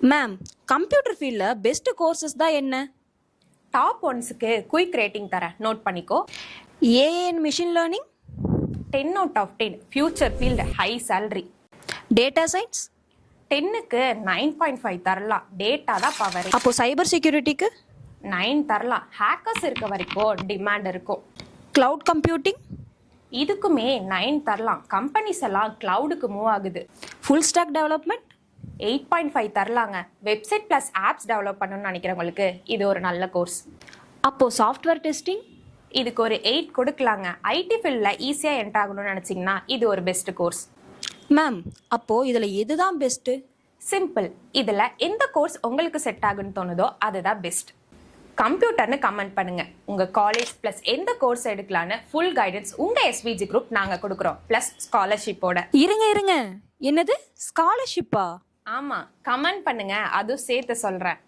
Ma'am, computer ஃபீல்டில் best courses தான் என்ன? டாப் ஒன்ஸுக்கு குயிக் ரேட்டிங் தரேன், நோட் பண்ணிக்கோ. AI and machine learning, 10 out of 10 future field, high salary. Data science, 10க்கு 9.5 தரலாம், டேட்டா தான் பவர். அப்போ சைபர் செக்யூரிட்டிக்கு 9 தரலாம், ஹேக்கர்ஸ் இருக்க வரைக்கும் டிமாண்ட் இருக்கும். கிளவுட் கம்ப்யூட்டிங், இதுக்குமே 9 தரலாம், கம்பெனிஸ் எல்லாம் கிளவுடுக்கு மூவ் ஆகுது. ஃபுல் ஸ்டாக் டெவலப்மெண்ட் 8.5 தரலாங்க, வெப்சைட் ப்ளஸ் ஆப்ஸ் டெவலப் பண்ணணும்னு நினைக்கிறவங்களுக்கு இது ஒரு நல்ல கோர்ஸ். அப்போ சாஃப்ட்வேர் டெஸ்டிங், இதுக்கு ஒரு 8 கொடுக்கலாங்க. ஐடி ஃபீல்டில் ஈஸியாக என்டர் ஆகணும்னு நினச்சிங்கன்னா இது ஒரு பெஸ்ட் கோர்ஸ். மேம், அப்போ இதில் எதுதான் பெஸ்ட்டு? சிம்பிள், இதில் எந்த கோர்ஸ் உங்களுக்கு செட் ஆகுன்னு தோணுதோ அதுதான் பெஸ்ட். கம்ப்யூட்டர்னு கமெண்ட் பண்ணுங்க. உங்கள் காலேஜ் ப்ளஸ் எந்த கோர்ஸ் எடுக்கலான்னு ஃபுல் கைடன்ஸ் உங்கள் எஸ்விஜி குரூப் நாங்கள் கொடுக்குறோம், ப்ளஸ் ஸ்காலர்ஷிப்போட. இருங்க, என்னது ஸ்காலர்ஷிப்பா? ஆமாம், கமெண்ட் பண்ணுங்க, அதுவும் சேர்த்து சொல்கிறேன்.